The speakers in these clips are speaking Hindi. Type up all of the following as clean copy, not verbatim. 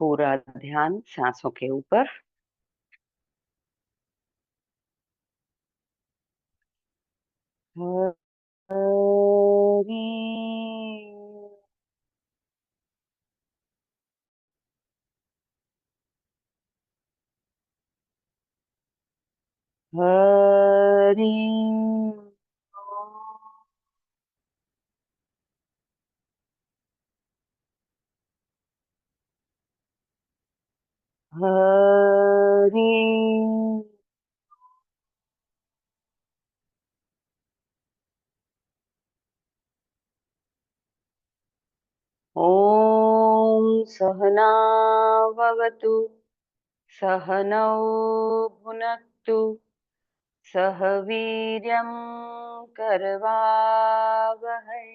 पूरा ध्यान सांसों के ऊपर। हरि। हरि। हरि। ॐ सहना भवतु सहनौ भुनक्तु सह वीर्यं करवावहै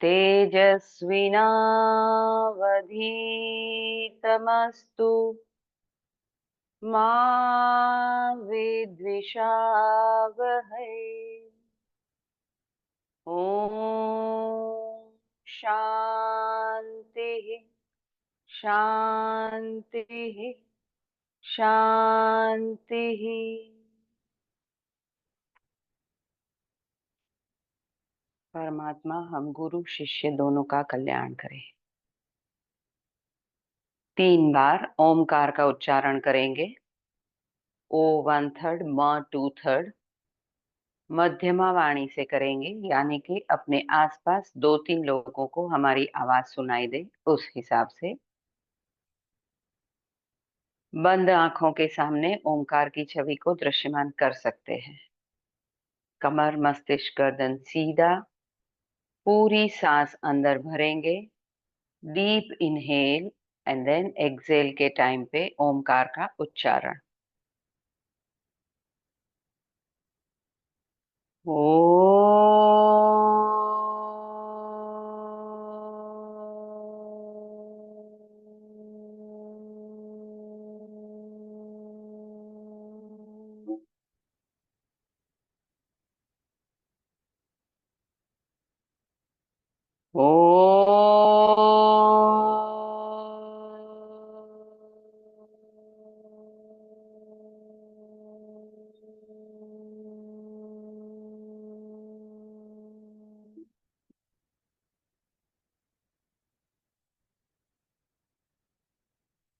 तेजस्विनावधीतमस्तु मा विद्विषावहै। ॐ शान्तिः शान्तिः शान्तिः। परमात्मा हम गुरु शिष्य दोनों का कल्याण करे। 3 बार ओमकार का उच्चारण करेंगे। ओ 1/3, म 2/3। मध्यमा वाणी से करेंगे, यानी कि अपने आसपास 2-3 लोगों को हमारी आवाज सुनाई दे उस हिसाब से। बंद आंखों के सामने ओमकार की छवि को दृश्यमान कर सकते हैं। कमर मस्तिष्क गर्दन सीधा। पूरी सांस अंदर भरेंगे। Deep inhale and then exhale के टाइम पे ओमकार का उच्चारण। ओ। ओ।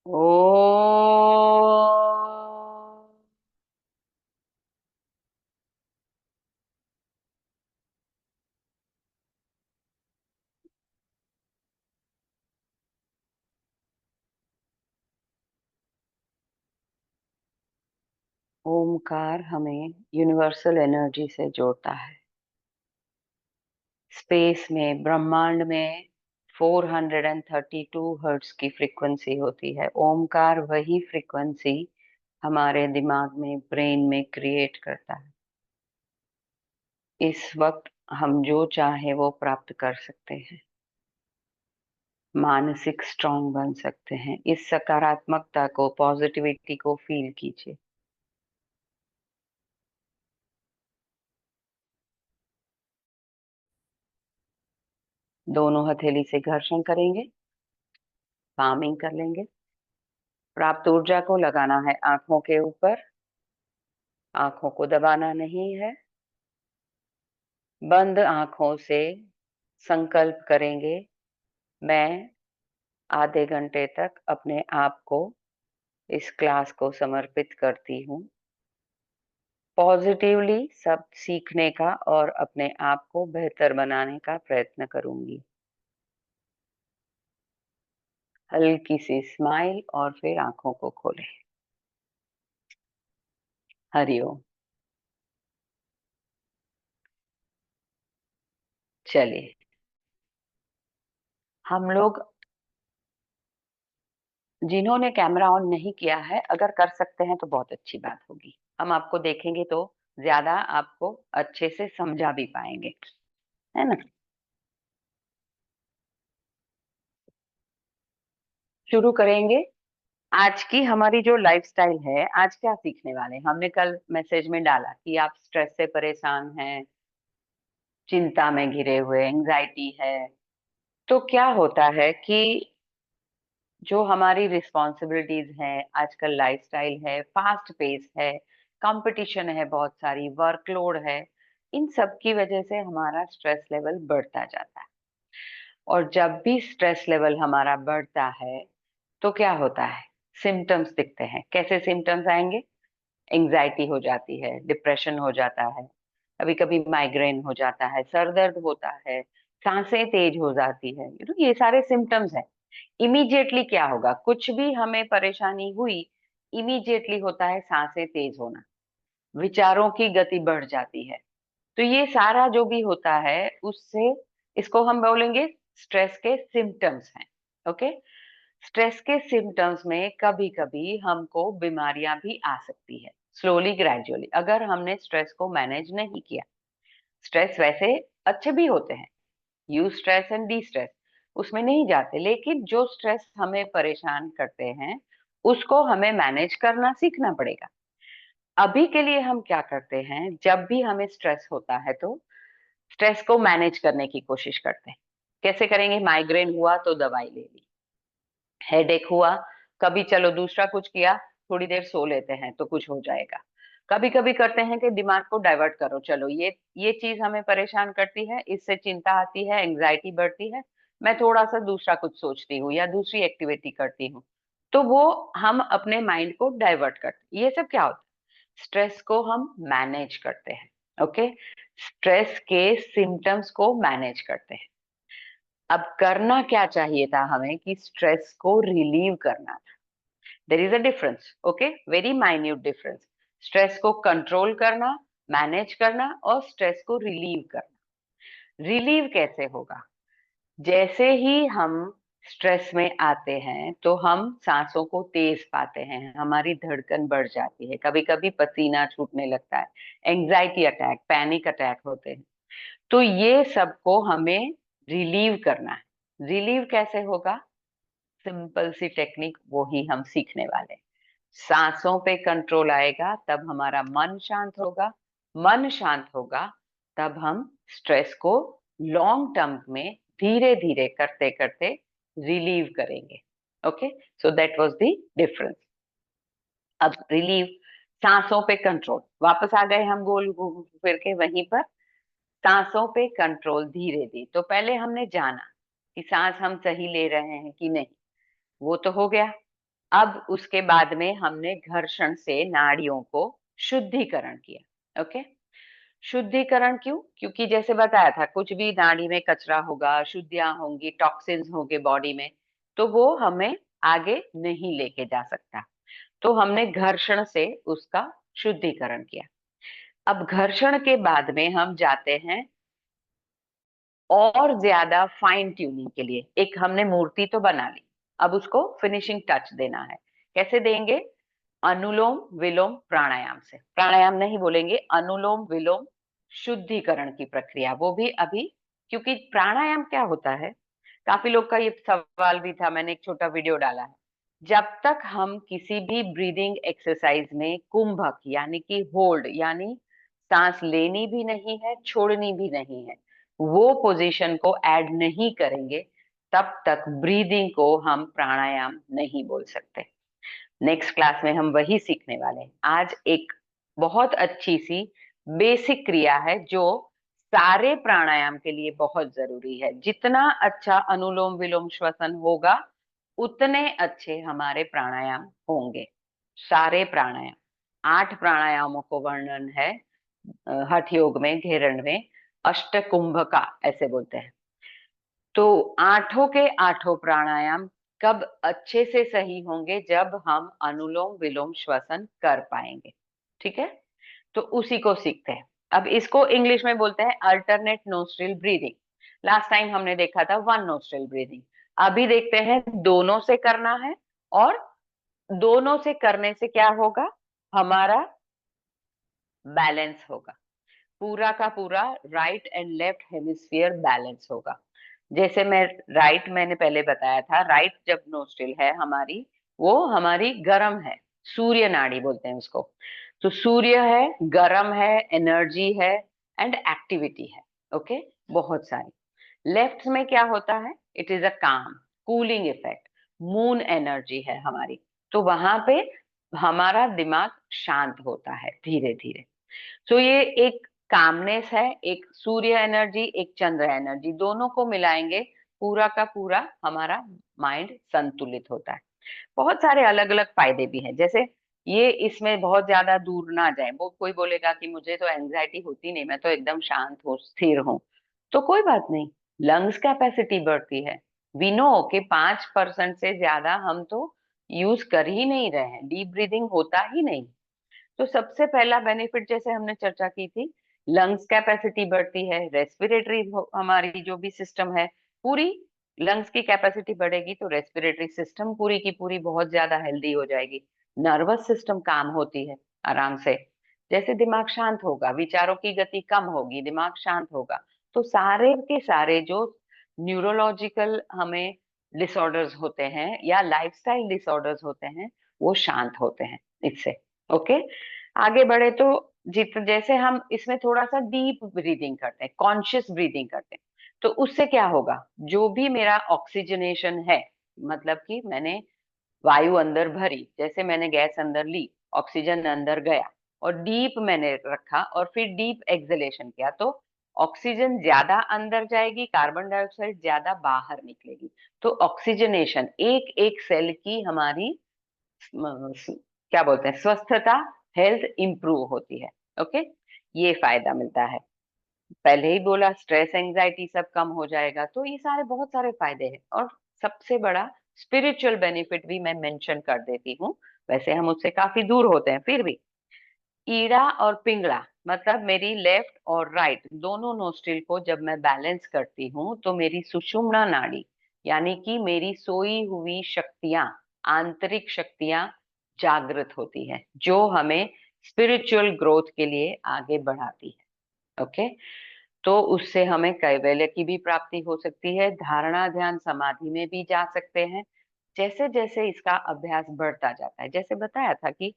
ओ। ओमकार हमें यूनिवर्सल एनर्जी से जोड़ता है। स्पेस में, ब्रह्मांड में 432 हर्ट्ज की फ्रीक्वेंसी होती है। ओमकार वही फ्रीक्वेंसी हमारे दिमाग में, ब्रेन में क्रिएट करता है। इस वक्त हम जो चाहे वो प्राप्त कर सकते हैं। मानसिक स्ट्रांग बन सकते हैं। इस सकारात्मकता को, पॉजिटिविटी को फील कीजिए। दोनों हथेली से घर्षण करेंगे, पामिंग कर लेंगे। प्राप्त ऊर्जा को लगाना है आंखों के ऊपर। आंखों को दबाना नहीं है। बंद आंखों से संकल्प करेंगे, मैं आधे घंटे तक अपने आप को इस क्लास को समर्पित करती हूँ। पॉजिटिवली सब सीखने का और अपने आप को बेहतर बनाने का प्रयत्न करूंगी। हल्की सी स्माइल और फिर आंखों को खोलें। हरिओम। चलिए, हम लोग जिन्होंने कैमरा ऑन नहीं किया है, अगर कर सकते हैं तो बहुत अच्छी बात होगी। हम आपको देखेंगे तो ज्यादा आपको अच्छे से समझा भी पाएंगे, है ना। शुरू करेंगे। आज की हमारी जो लाइफस्टाइल है, आज क्या सीखने वाले हैं? हमने कल मैसेज में डाला कि आप स्ट्रेस से परेशान हैं, चिंता में घिरे हुए, एंजाइटी है। तो क्या होता है कि जो हमारी रिस्पॉन्सिबिलिटीज हैं, आजकल लाइफस्टाइल है, फास्ट पेस है, कंपटीशन है, बहुत सारी वर्कलोड है, इन सब की वजह से हमारा स्ट्रेस लेवल बढ़ता जाता है। और जब भी स्ट्रेस लेवल हमारा बढ़ता है तो क्या होता है, सिम्टम्स दिखते हैं। कैसे सिम्टम्स आएंगे? एंजाइटी हो जाती है, डिप्रेशन हो जाता है, कभी कभी माइग्रेन हो जाता है, सर दर्द होता है, सांसें तेज हो जाती है, ये सारे सिम्टम्स हैं। इमीडिएटली क्या होगा, कुछ भी हमें परेशानी हुई, इमीडिएटली होता है सांसें तेज होना, विचारों की गति बढ़ जाती है। तो ये सारा जो भी होता है उससे, इसको हम बोलेंगे स्ट्रेस के सिम्टम्स हैं। ओके। स्ट्रेस के सिम्टम्स में कभी कभी हमको बीमारियां भी आ सकती है, स्लोली ग्रेजुअली, अगर हमने स्ट्रेस को मैनेज नहीं किया। स्ट्रेस वैसे अच्छे भी होते हैं, you stress and D stress, उसमें नहीं जाते, लेकिन जो स्ट्रेस हमें परेशान करते हैं उसको हमें मैनेज करना सीखना पड़ेगा। अभी के लिए हम क्या करते हैं, जब भी हमें स्ट्रेस होता है तो स्ट्रेस को मैनेज करने की कोशिश करते हैं। कैसे करेंगे? माइग्रेन हुआ तो दवाई ले ली, हेडेक हुआ, कभी चलो दूसरा कुछ किया, थोड़ी देर सो लेते हैं तो कुछ हो जाएगा। कभी कभी करते हैं कि दिमाग को डाइवर्ट करो, चलो ये चीज हमें परेशान करती है, इससे चिंता आती है, एंग्जाइटी बढ़ती है, मैं थोड़ा सा दूसरा कुछ सोचती हूँ या दूसरी एक्टिविटी करती हूँ। तो वो हम अपने माइंड को डाइवर्ट करते हैं। ये सब क्या होता है, स्ट्रेस को हम मैनेज करते हैं। ओके। स्ट्रेस के सिम्टम्स को मैनेज करते हैं। अब करना क्या चाहिए था हमें कि स्ट्रेस को रिलीव करना था। There is a difference, okay, very minute difference. Stress को कंट्रोल करना, मैनेज करना, और स्ट्रेस को रिलीव करना। रिलीव कैसे होगा? जैसे ही हम स्ट्रेस में आते हैं तो हम सांसों को तेज पाते हैं, हमारी धड़कन बढ़ जाती है, कभी कभी पसीना छूटने लगता है, एंजाइटी अटैक, पैनिक अटैक होते हैं। तो ये सबको हमें रिलीव करना है। रिलीव कैसे होगा? सिंपल सी टेक्निक, वो ही हम सीखने वाले हैं। सांसों पे कंट्रोल आएगा तब हमारा मन शांत होगा, मन शांत होगा तब हम स्ट्रेस को लॉन्ग टर्म में धीरे धीरे करते करते रिलीव करेंगे। Okay. So that was the difference. अब रिलीव, सांसों पे कंट्रोल, वापस आ गए हम गोल घूम फिर के वहीं पर। सांसों पे कंट्रोल धीरे धीरे, तो पहले हमने जाना कि सांस हम सही ले रहे हैं कि नहीं, वो तो हो गया। अब उसके बाद में हमने घर्षण से नाड़ियों को शुद्धिकरण किया। ओके। शुद्धिकरण क्यों? क्योंकि जैसे बताया था, कुछ भी नाड़ी में कचरा होगा, शुद्धियां होंगी, टॉक्सिन्स होंगे बॉडी में, तो वो हमें आगे नहीं लेके जा सकता। तो हमने घर्षण से उसका शुद्धिकरण किया। अब घर्षण के बाद में हम जाते हैं और ज्यादा फाइन ट्यूनिंग के लिए। एक हमने मूर्ति तो बना ली, अब उसको फिनिशिंग टच देना है। कैसे देंगे? अनुलोम विलोम प्राणायाम से। प्राणायाम नहीं बोलेंगे, अनुलोम विलोम शुद्धिकरण की प्रक्रिया, वो भी अभी। क्योंकि प्राणायाम क्या होता है, काफी लोग का ये सवाल भी था, मैंने एक छोटा वीडियो डाला है। जब तक हम किसी भी ब्रीदिंग एक्सरसाइज में कुंभक यानी कि होल्ड, यानी सांस लेनी भी नहीं है छोड़नी भी नहीं है, वो पोजीशन को ऐड नहीं करेंगे, तब तक ब्रीदिंग को हम प्राणायाम नहीं बोल सकते। नेक्स्ट क्लास में हम वही सीखने वाले हैं। आज एक बहुत अच्छी सी बेसिक क्रिया है जो सारे प्राणायाम के लिए बहुत जरूरी है। जितना अच्छा अनुलोम विलोम श्वसन होगा उतने अच्छे हमारे प्राणायाम होंगे। सारे प्राणायाम, 8 प्राणायामों को वर्णन है हठ योग में, घेरण में, अष्टकुंभका ऐसे बोलते हैं। तो आठों के आठों प्राणायाम कब अच्छे से सही होंगे? जब हम अनुलोम विलोम श्वसन कर पाएंगे। ठीक है। तो उसी को सीखते हैं। अब इसको इंग्लिश में बोलते हैं alternate nostril breathing. Last time हमने देखा था वन नोस्ट्रिल ब्रीदिंग। अभी देखते हैं दोनों से करना है, और दोनों से करने से क्या होगा, हमारा बैलेंस होगा, पूरा का पूरा right and left hemisphere balance होगा। जैसे मैंने पहले बताया था, राइट जब नोस्ट्रिल है हमारी, वो हमारी गर्म है, सूर्य नाड़ी बोलते हैं उसको। तो सूर्य है, गर्म है, एनर्जी है, एंड एक्टिविटी है। ओके, बहुत सारी। लेफ्ट में क्या होता है? इट इज अ काम, कूलिंग इफेक्ट। मून एनर्जी है हमारी, तो वहां पे हमारा दिमाग शांत होता है धीरे धीरे। तो ये एक कामनेस है, एक सूर्य एनर्जी, एक चंद्र एनर्जी, दोनों को मिलाएंगे, पूरा का पूरा हमारा माइंड संतुलित होता है। बहुत सारे अलग अलग फायदे भी हैं, जैसे ये इसमें बहुत ज्यादा दूर ना जाए, वो कोई बोलेगा कि मुझे तो एंजाइटी होती नहीं, मैं तो एकदम शांत हूँ, स्थिर हूँ, तो कोई बात नहीं, लंग्स कैपेसिटी बढ़ती है। वी नो कि 5% से ज्यादा हम तो यूज कर ही नहीं रहे हैं, डीप ब्रीदिंग होता ही नहीं। तो सबसे पहला बेनिफिट जैसे हमने चर्चा की थी, लंग्स कैपेसिटी बढ़ती है, रेस्पिरेटरी हमारी जो भी सिस्टम है पूरी, लंग्स की कैपेसिटी बढ़ेगी तो रेस्पिरेटरी सिस्टम पूरी की पूरी बहुत ज्यादा हेल्दी हो जाएगी। नर्वस सिस्टम काम होती है आराम से, जैसे दिमाग शांत होगा, विचारों की गति कम होगी, दिमाग शांत होगा, तो सारे के सारे जो न्यूरोलॉजिकल हमें डिसऑर्डर्स होते हैं या लाइफस्टाइल डिसऑर्डर्स होते हैं, वो शांत होते हैं इससे। ओके, आगे बढ़े तो जित जैसे हम इसमें थोड़ा सा डीप ब्रीदिंग करते हैं, कॉन्शियस ब्रीदिंग करते हैं, तो उससे क्या होगा, जो भी मेरा ऑक्सीजनेशन है, मतलब कि मैंने वायु अंदर भरी, जैसे मैंने गैस अंदर ली, ऑक्सीजन अंदर गया, और डीप मैंने रखा और फिर डीप एक्सलेशन किया, तो ऑक्सीजन ज्यादा अंदर जाएगी, कार्बन डाइऑक्साइड ज्यादा बाहर निकलेगी। तो ऑक्सीजनेशन एक एक सेल की हमारी क्या बोलते हैं, स्वस्थता, हेल्थ इंप्रूव होती है। ओके, ये फायदा मिलता है। पहले ही बोला स्ट्रेस एंजाइटी सब कम हो जाएगा, तो ये सारे बहुत सारे फायदे हैं। और सबसे बड़ा स्पिरिचुअल बेनिफिट भी मैं मेंशन कर देती हूँ, वैसे हम उससे काफी दूर होते हैं फिर भी। ईड़ा और पिंगला, मतलब मेरी लेफ्ट और राइट दोनों नोस्ट्रिल को जब मैं बैलेंस करती हूँ, तो मेरी सुषुम्ना नाड़ी, यानी कि मेरी सोई हुई शक्तियां, आंतरिक शक्तियां जागृत होती है, जो हमें स्पिरिचुअल ग्रोथ के लिए आगे बढ़ाती है। ओके, तो उससे हमें कैवल्य की भी प्राप्ति हो सकती है, धारणा ध्यान समाधि में भी जा सकते हैं। जैसे जैसे इसका अभ्यास बढ़ता जाता है, जैसे बताया था कि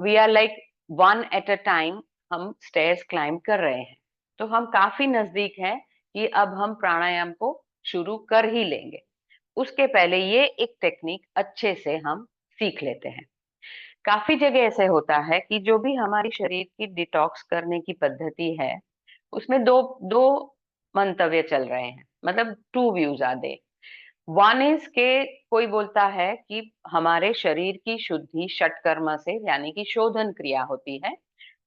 we are like one at a time, हम स्टेयर्स क्लाइंब कर रहे हैं, तो हम काफी नजदीक हैं कि अब हम प्राणायाम को शुरू कर ही लेंगे। उसके पहले ये एक टेक्निक अच्छे से हम सीख लेते हैं। काफी जगह ऐसे होता है कि जो भी हमारी शरीर की डिटॉक्स करने की पद्धति है, उसमें दो दो मंतव्य चल रहे हैं, मतलब two views are there. One is के कोई बोलता है कि हमारे शरीर की शुद्धि षटकर्म से, यानी कि शोधन क्रिया होती है।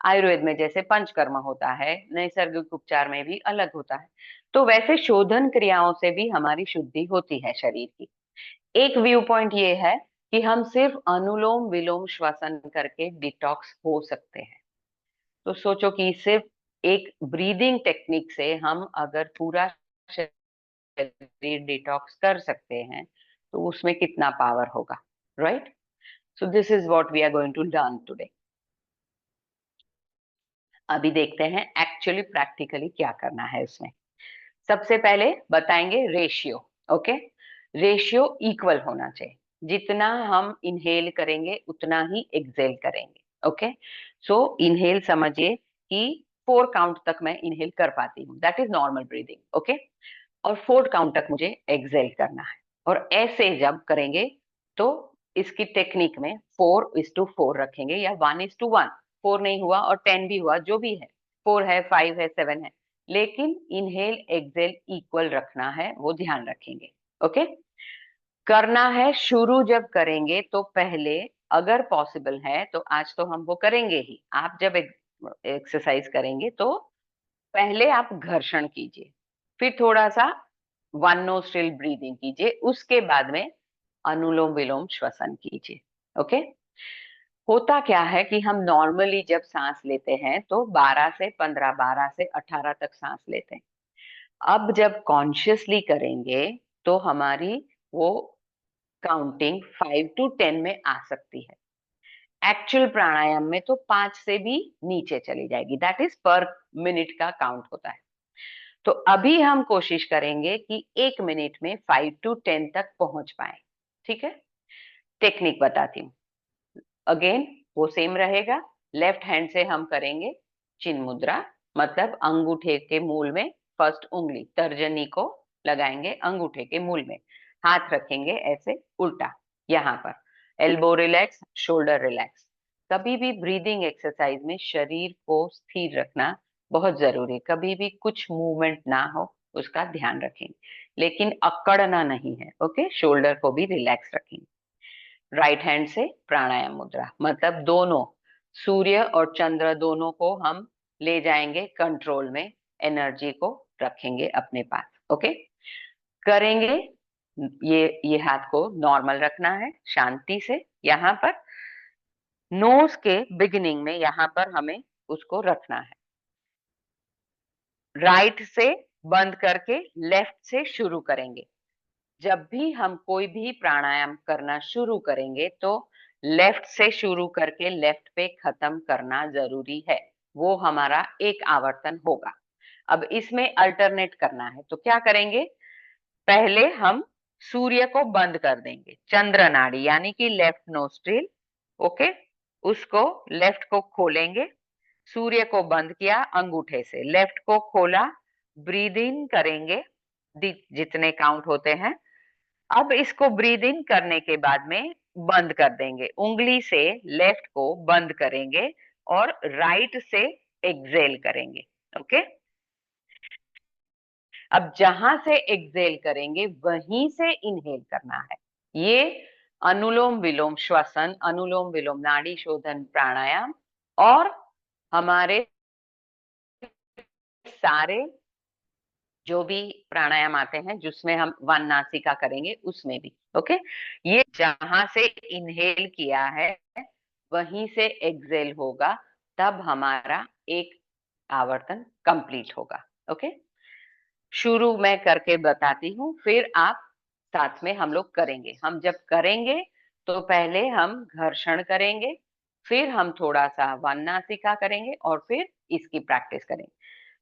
आयुर्वेद में जैसे पंचकर्म होता है, नैसर्गिक उपचार में भी अलग होता है, तो वैसे शोधन क्रियाओं से भी हमारी शुद्धि होती है शरीर की। एक व्यू पॉइंट ये है कि हम सिर्फ अनुलोम विलोम श्वसन करके डिटॉक्स हो सकते हैं। तो सोचो कि सिर्फ एक ब्रीदिंग टेक्निक से हम अगर पूरा शरीर डिटॉक्स कर सकते हैं, तो उसमें कितना पावर होगा, right? So this is what we are going to learn today. अभी देखते हैं एक्चुअली प्रैक्टिकली क्या करना है इसमें। सबसे पहले बताएंगे रेशियो। ओके, रेशियो इक्वल होना चाहिए, जितना हम इनहेल करेंगे उतना ही एक्सेल करेंगे। ओके, सो इनहेल समझिए कि 4 काउंट तक मैं इनहेल कर पाती हूँ, that is normal breathing. Okay, और 4 काउंट तक मुझे एक्सेल करना है। और ऐसे जब करेंगे तो इसकी टेक्निक में 4:4 रखेंगे या 1:1। 4 नहीं हुआ और 10 भी हुआ, जो भी है, 4 है, 5 है, 7 है, लेकिन इनहेल एक्सेल इक्वल रखना है, वो ध्यान रखेंगे। ओके, करना है शुरू जब करेंगे तो पहले, अगर पॉसिबल है तो आज तो हम वो करेंगे ही, आप जब एक्सरसाइज करेंगे तो पहले आप घर्षण कीजिए, फिर थोड़ा सा वन नोस्ट्रिल ब्रीदिंग कीजिए, उसके बाद में अनुलोम विलोम श्वसन कीजिए। ओके, होता क्या है कि हम नॉर्मली जब सांस लेते हैं तो 12 से 15, 12 से 18 तक सांस लेते हैं। अब जब कॉन्शियसली करेंगे तो हमारी वो काउंटिंग 5 to 10 में आ सकती है। एक्चुअल प्राणायाम में तो 5 से भी नीचे चली जाएगी, दैट इज पर मिनट का काउंट होता है। तो अभी हम कोशिश करेंगे कि 1 मिनट में 5 to 10 तक पहुंच पाए। ठीक है, टेक्निक बताती हूँ। अगेन वो सेम रहेगा, लेफ्ट हैंड से हम करेंगे चिन्ह मुद्रा, मतलब अंगूठे के मूल में फर्स्ट उंगली तर्जनी को लगाएंगे अंगूठे के मूल में, हाथ रखेंगे ऐसे उल्टा यहाँ पर, एल्बो रिलैक्स, शोल्डर रिलैक्स। कभी भी ब्रीदिंग एक्सरसाइज में शरीर को स्थिर रखना बहुत जरूरी है, कभी भी कुछ मूवमेंट ना हो उसका ध्यान रखेंगे, लेकिन अकड़ना नहीं है। ओके, शोल्डर को भी रिलैक्स रखेंगे। राइट हैंड से प्राणायाम मुद्रा, मतलब दोनों सूर्य और चंद्र दोनों को हम ले जाएंगे कंट्रोल में, एनर्जी को रखेंगे अपने पास। ओके, करेंगे। ये हाथ को नॉर्मल रखना है, शांति से। यहाँ पर नोज के बिगिनिंग में यहाँ पर हमें उसको रखना है। राइट से बंद करके लेफ्ट से शुरू करेंगे। जब भी हम कोई भी प्राणायाम करना शुरू करेंगे तो लेफ्ट से शुरू करके लेफ्ट पे खत्म करना जरूरी है। वो हमारा एक आवर्तन होगा। अब इसमें अल्टरनेट करना है तो क्या करेंगे, पहले हम सूर्य को बंद कर देंगे, चंद्र नाड़ी यानी कि लेफ्ट नोस्ट्रिल। ओके, उसको लेफ्ट को खोलेंगे, सूर्य को बंद किया अंगूठे से, लेफ्ट को खोला, ब्रीद इन करेंगे जितने काउंट होते हैं। अब इसको ब्रीद इन करने के बाद में बंद कर देंगे, उंगली से लेफ्ट को बंद करेंगे और राइट से एक्सेल करेंगे। ओके, अब जहां से एक्सेल करेंगे वहीं से इनहेल करना है। ये अनुलोम विलोम श्वसन, अनुलोम विलोम नाड़ी शोधन प्राणायाम, और हमारे सारे जो भी प्राणायाम आते हैं जिसमें हम वन नासिका करेंगे उसमें भी। ओके, ये जहां से इनहेल किया है वहीं से एक्सेल होगा, तब हमारा एक आवर्तन कंप्लीट होगा। ओके, शुरू मैं करके बताती हूँ, फिर आप साथ में हम लोग करेंगे। हम जब करेंगे तो पहले हम घर्षण करेंगे, फिर हम थोड़ा सा वन नासिका करेंगे और फिर इसकी प्रैक्टिस करेंगे।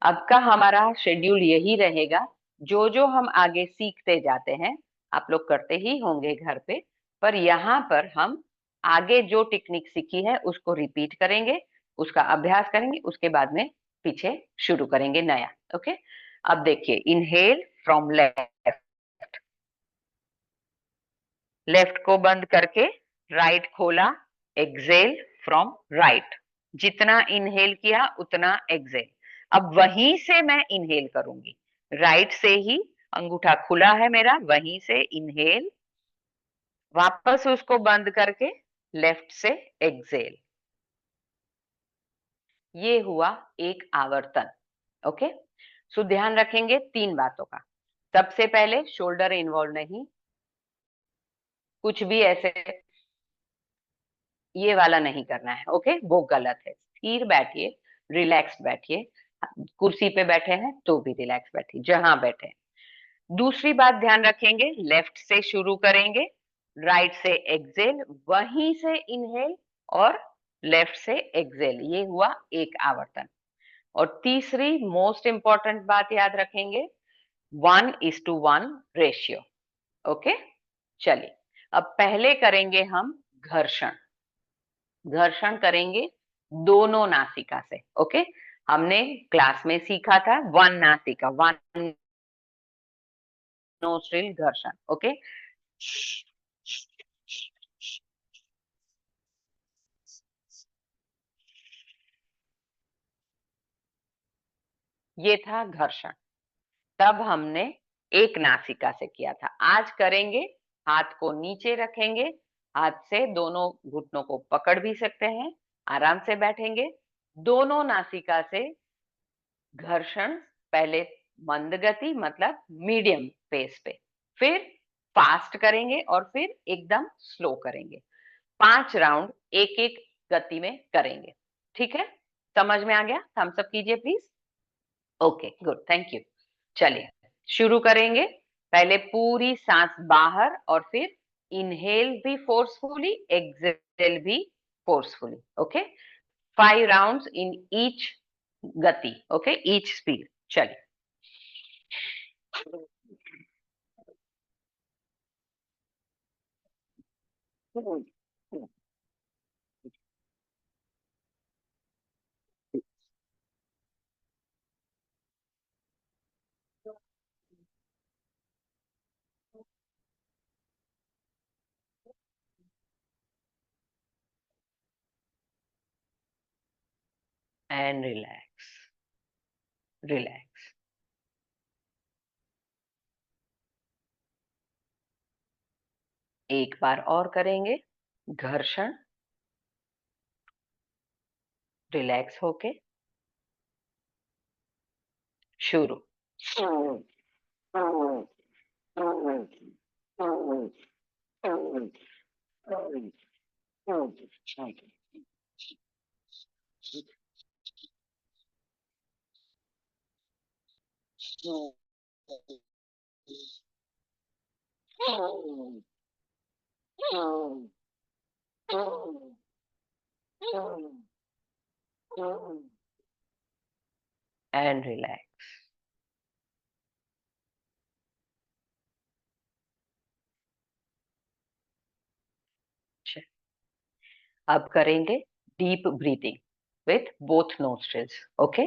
अब का हमारा शेड्यूल यही रहेगा। जो जो हम आगे सीखते जाते हैं आप लोग करते ही होंगे घर पे, पर यहाँ पर हम आगे जो टेक्निक सीखी है उसको रिपीट करेंगे, उसका अभ्यास करेंगे, उसके बाद में पीछे शुरू करेंगे नया। ओके, अब देखिए, इनहेल फ्रॉम लेफ्ट, लेफ्ट को बंद करके राइट खोला, एक्सेल फ्रॉम राइट। जितना इनहेल किया उतना एक्सेल। अब वहीं से मैं इनहेल करूंगी, राइट से ही, अंगूठा खुला है मेरा, वहीं से इनहेल, वापस उसको बंद करके लेफ्ट से एक्सेल। ये हुआ एक आवर्तन। ओके, सो ध्यान रखेंगे तीन बातों का। सबसे पहले शोल्डर इन्वॉल्व नहीं, कुछ भी ऐसे ये वाला नहीं करना है। ओके, वो गलत है। स्थिर बैठिए, रिलैक्स बैठिए। कुर्सी पे बैठे हैं तो भी रिलैक्स बैठिए, जहां बैठे हैं। दूसरी बात ध्यान रखेंगे, लेफ्ट से शुरू करेंगे, राइट से एक्सेल, वहीं से इनहेल और लेफ्ट से एक्सेल। ये हुआ एक आवर्तन। और तीसरी मोस्ट इंपॉर्टेंट बात याद रखेंगे, 1:1 रेशियो। ओके, चलिए अब पहले करेंगे हम घर्षण। घर्षण करेंगे दोनों नासिका से। ओके, हमने क्लास में सीखा था वन नासिका, वन नोस्ट्रिल घर्षण। ओके, ये था घर्षण। तब हमने एक नासिका से किया था। आज करेंगे, हाथ को नीचे रखेंगे, हाथ से दोनों घुटनों को पकड़ भी सकते हैं, आराम से बैठेंगे, दोनों नासिका से घर्षण। पहले मंद गति मतलब मीडियम पेस पे, फिर फास्ट करेंगे और फिर एकदम स्लो करेंगे। 5 राउंड एक एक गति में करेंगे। ठीक है, समझ में आ गया? थम्स अप कीजिए please. Okay, good, thank you. चलिए शुरू करेंगे। पहले पूरी सांस बाहर और फिर इनहेल भी फोर्सफुली, एक्सेल भी forcefully. Okay, 5 rounds in each गति। Okay, each speed. चलिए, एंड रिलैक्स, रिलैक्स। एक बार और करेंगे। घर्षण, रिलैक्स होके शुरू। And relax. अब करेंगे deep breathing with both nostrils. Okay,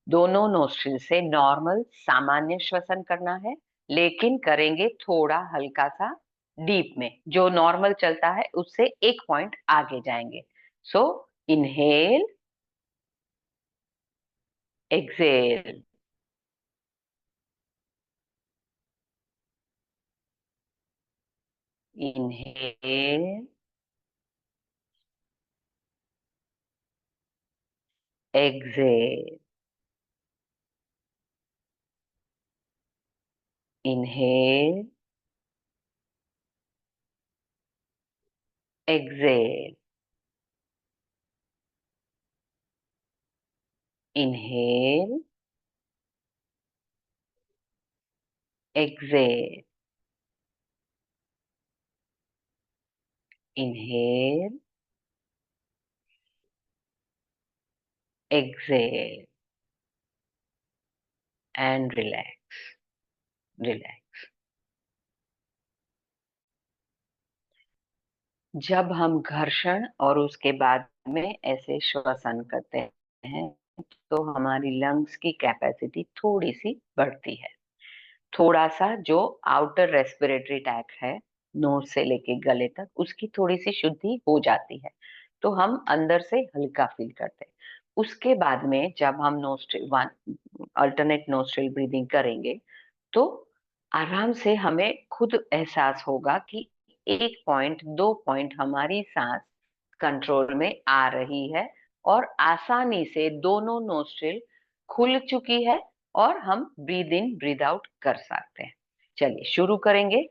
दोनों नोस्ट्रिल से नॉर्मल सामान्य श्वसन करना है, लेकिन करेंगे थोड़ा हल्का सा डीप में। जो नॉर्मल चलता है उससे एक पॉइंट आगे जाएंगे। So inhale, exhale, inhale, exhale, inhale, exhale, inhale, exhale, inhale, exhale and relax, relax. जब हम घर्षण और उसके बाद में ऐसे श्वसन करते हैं तो हमारी लंग्स की कैपेसिटी थोड़ी सी बढ़ती है। थोड़ा सा जो आउटर रेस्पिरेटरी ट्रैक्ट है, नोज से लेके गले तक, उसकी थोड़ी सी शुद्धि हो जाती है, तो हम अंदर से हल्का फील करते हैं। उसके बाद में जब हम नोस्ट्रिल अल्टरनेट नोस्ट्रिल ब्रीदिंग करेंगे तो आराम से हमें खुद एहसास होगा कि 1 पॉइंट 2 पॉइंट हमारी सांस कंट्रोल में आ रही है और आसानी से दोनों नोस्ट्रिल खुल चुकी है और हम ब्रीद इन ब्रीद आउट कर सकते हैं। चलिए शुरू करेंगे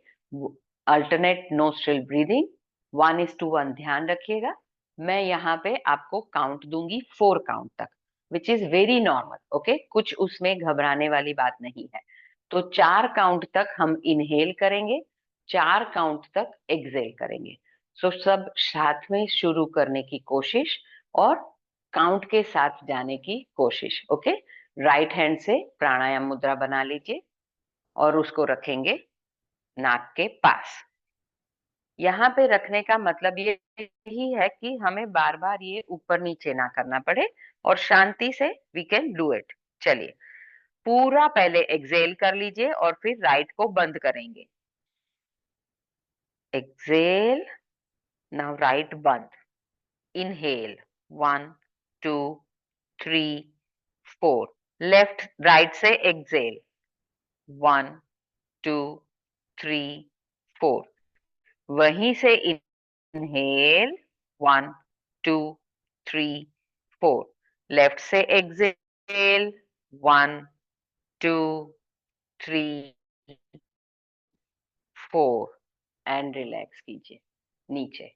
अल्टरनेट नोस्ट्रिल ब्रीदिंग। 1:1 ध्यान रखिएगा। मैं यहाँ पे आपको काउंट दूंगी 4 काउंट तक, which is very normal. Okay, कुछ उसमें घबराने वाली बात नहीं है। तो 4 काउंट तक हम इनहेल करेंगे, 4 काउंट तक एक्सेल करेंगे। सो सब साथ में शुरू करने की कोशिश और काउंट के साथ जाने की कोशिश। ओके, राइट हैंड से प्राणायाम मुद्रा बना लीजिए और उसको रखेंगे नाक के पास। यहाँ पे रखने का मतलब ये ही है कि हमें बार बार ये ऊपर नीचे ना करना पड़े और शांति से वी कैन डू इट। चलिए, पूरा पहले एक्सेल कर लीजिए और फिर राइट को बंद करेंगे। एक्सेल, नाउ राइट बंद। इनहेल 1 2 3 4। लेफ्ट राइट से एक्सेल 1 2 3 4। वहीं से इनहेल 1 2 3 4। लेफ्ट से एक्सेल 1 2 3 4 एंड रिलैक्स कीजिए नीचे।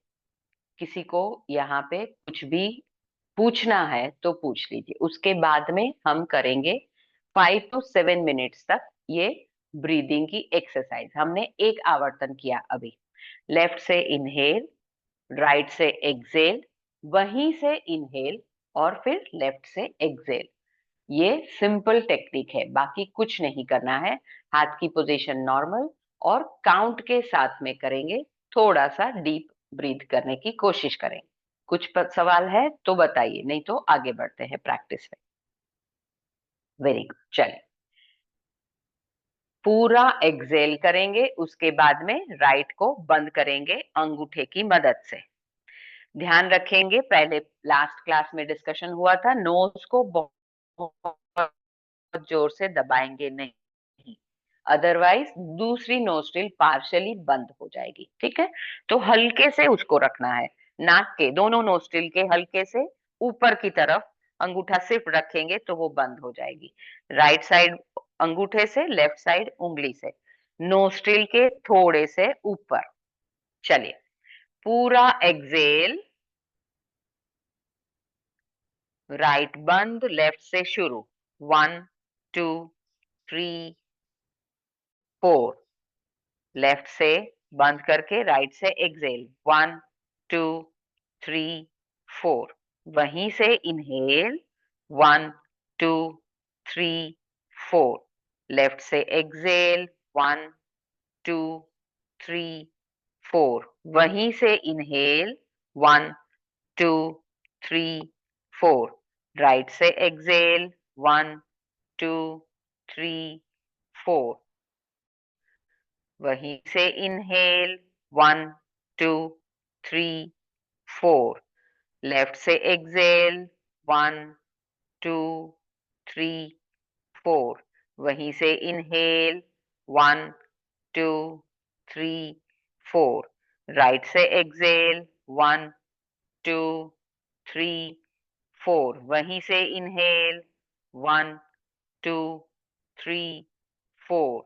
किसी को यहाँ पे कुछ भी पूछना है तो पूछ लीजिए। उसके बाद में हम करेंगे 5 to 7 मिनट्स तक ये ब्रीदिंग की एक्सरसाइज। हमने एक आवर्तन किया अभी। लेफ्ट से इनहेल, राइट से एक्सेल, वहीं से इनहेल और फिर लेफ्ट से एक्सेल। ये सिंपल टेक्निक है, बाकी कुछ नहीं करना है। हाथ की पोजीशन नॉर्मल और काउंट के साथ में करेंगे। थोड़ा सा डीप ब्रीथ करने की कोशिश करेंगे। कुछ सवाल है तो बताइए, नहीं तो आगे बढ़ते हैं प्रैक्टिस में। Very good. चलिए, पूरा एक्सेल करेंगे, उसके बाद में राइट को बंद करेंगे अंगूठे की मदद से। ध्यान रखेंगे, पहले लास्ट क्लास में डिस्कशन हुआ था, नोज को बहुत जोर से दबाएंगे नहीं, अदरवाइज दूसरी नोस्ट्रिल पार्शियली बंद हो जाएगी। ठीक है, तो हल्के से उसको रखना है, नाक के दोनों नोस्ट्रिल के हल्के से ऊपर की तरफ अंगूठा सिर्फ रखेंगे तो वो बंद हो जाएगी। राइट साइड अंगूठे से, लेफ्ट साइड उंगली से, नोस्ट्रिल के थोड़े से ऊपर। चलिए, पूरा एक्सेल, राइट बंद, लेफ्ट से शुरू, 1 2 3 4, लेफ्ट से बंद करके राइट से एक्सेल, 1 2 3 4, वहीं से इनहेल, 1 2 3 4, लेफ्ट से एक्सेल, 1 2 3 4, वहीं से इनहेल, 1 2 3 4, राइट से एक्सेल, 1 2 3 4, वहीं से इनहेल, 1 2 3 4, लेफ्ट से एक्सेल, 1 2 3 4, वहीं से इनहेल, 1 2 3 4, राइट से एक्सेल, 1 2 3 4, वहीं से इनहेल, 1 2 3 4,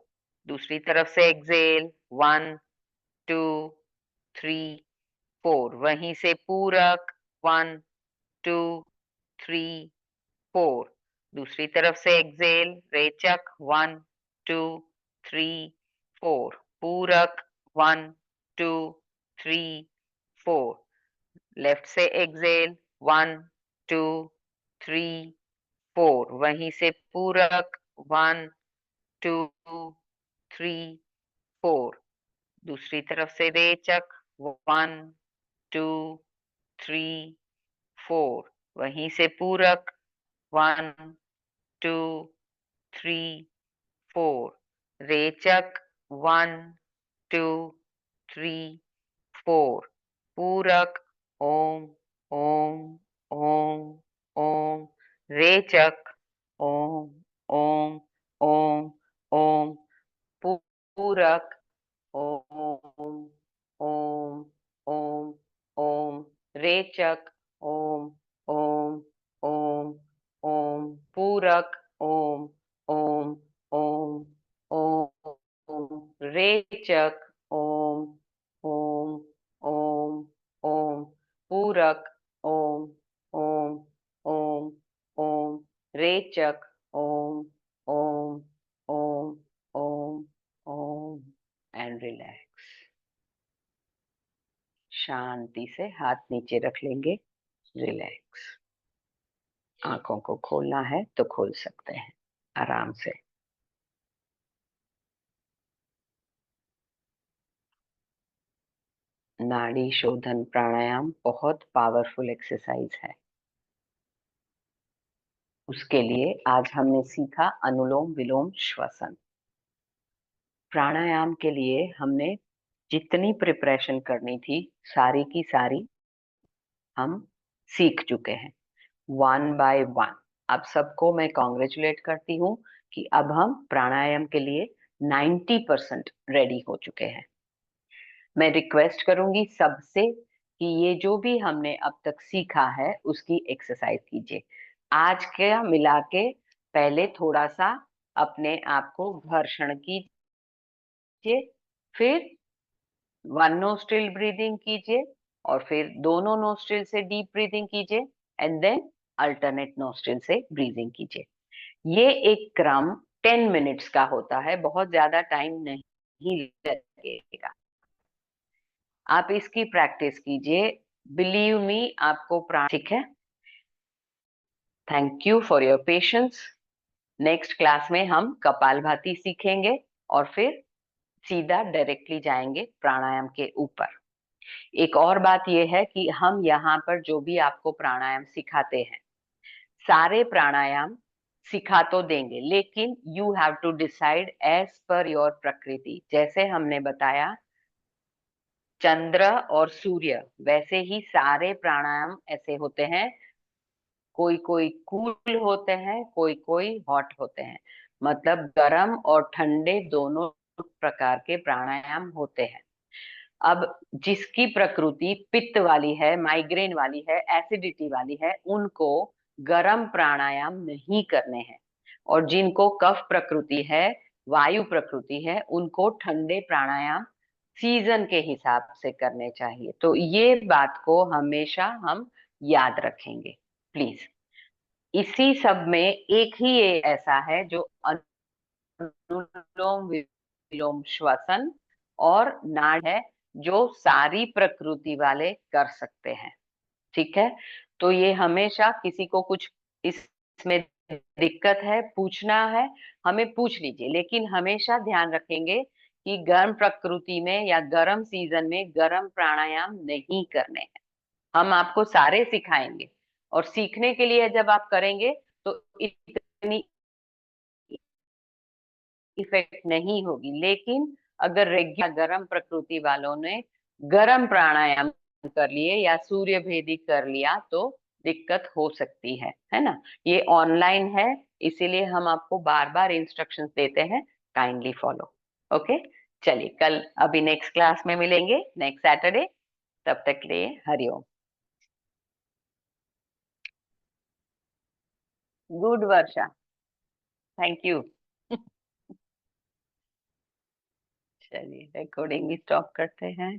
दूसरी तरफ से एक्सेल, 1 2 3 4, वहीं से पूरक, 1 2 3 4, दूसरी तरफ से एक्सेल, रेचक, 1 2 3 4, पूरक, 1 2 3 4, लेफ्ट से एक्सेल, 1 2 3 4, वहीं से पूरक, 1 2 3 4, दूसरी तरफ से रेचक, 1 2 3 4, वहीं से पूरक, 1 2 3 4, रेचक, 1 2 3 4, पूरक, ओम ओम ओम ओम, रेचक, ओम ओम ओम ओम, पूरक, ओम ओम ओम ओम, रेचक, ओम ओम ओम ओम, पूरक, ओम ओम ओम ओम ओम, रेचक, ओम ओम ओम ओम, पूरक, ओम ओम ओम ओम, रेचक, ओम ओम ओम ओम ओम, एंड रिलैक्स। शांति से हाथ नीचे रख लेंगे, रिलैक्स। आंखों को खोलना है तो खोल सकते हैं आराम से। नाड़ी शोधन प्राणायाम बहुत पावरफुल एक्सरसाइज है। उसके लिए आज हमने सीखा अनुलोम विलोम श्वसन। प्राणायाम के लिए हमने जितनी प्रिपरेशन करनी थी सारी की सारी हम सीख चुके हैं, 1 बाय 1। अब सबको मैं कॉन्ग्रेचुलेट करती हूँ कि अब हम प्राणायाम के लिए 90% रेडी हो चुके हैं। मैं रिक्वेस्ट करूंगी सबसे कि ये जो भी हमने अब तक सीखा है उसकी एक्सरसाइज कीजिए। आज का मिला के पहले थोड़ा सा अपने आप को घर्षण कीजिए, फिर 1 नोस्ट्रिल ब्रीदिंग कीजिए, और फिर दोनों नोस्ट्रिल से डीप ब्रीदिंग कीजिए, एंड देन अल्टरनेट नोस्ट्रिल से ब्रीदिंग कीजिए। ये एक क्रम 10 मिनट्स का होता है, बहुत ज्यादा टाइम नहीं लगेगा। आप इसकी प्रैक्टिस कीजिए, बिलीव मी, आपको ठीक है। Thank you for your patience. Next class में हम कपालभाति सीखेंगे और फिर सीधा डायरेक्टली जाएंगे प्राणायाम के ऊपर। एक और बात यह है कि हम यहाँ पर जो भी आपको प्राणायाम सिखाते हैं, सारे प्राणायाम सिखा तो देंगे, लेकिन you have to decide as per your prakriti. जैसे हमने बताया चंद्र और सूर्य वैसे ही सारे प्राणायाम ऐसे होते हैं। कोई कोई कूल होते हैं, कोई कोई हॉट होते हैं। मतलब गर्म और ठंडे दोनों प्रकार के प्राणायाम होते हैं। अब जिसकी प्रकृति पित्त वाली है, माइग्रेन वाली है, एसिडिटी वाली है, उनको गर्म प्राणायाम नहीं करने हैं। और जिनको कफ प्रकृति है, वायु प्रकृति है, उनको ठंडे प्राणायाम सीजन के हिसाब से करने चाहिए। तो ये बात को हमेशा हम याद रखेंगे, प्लीज। इसी सब में एक ही ये ऐसा है जो अनुलोम विलोम श्वसन और नाड़ है, जो सारी प्रकृति वाले कर सकते हैं। ठीक है। तो ये हमेशा किसी को कुछ इसमें दिक्कत है, पूछना है, हमें पूछ लीजिए, लेकिन हमेशा ध्यान रखेंगे कि गर्म प्रकृति में या गर्म सीजन में गर्म प्राणायाम नहीं करने हैं। हम आपको सारे सिखाएंगे, और सीखने के लिए जब आप करेंगे तो इतनी इफेक्ट नहीं होगी। लेकिन अगर रेग्युलर गर्म प्रकृति वालों ने गर्म प्राणायाम कर लिए या सूर्य भेदी कर लिया तो दिक्कत हो सकती है ना। ये ऑनलाइन है, इसीलिए हम आपको बार बार इंस्ट्रक्शंस देते हैं, काइंडली फॉलो। ओके। चलिए, कल अभी नेक्स्ट क्लास में मिलेंगे, नेक्स्ट सैटरडे। तब तक के लिए Hariom. Good Varsha. Thank you. चलिए, रिकॉर्डिंग भी स्टॉप करते हैं।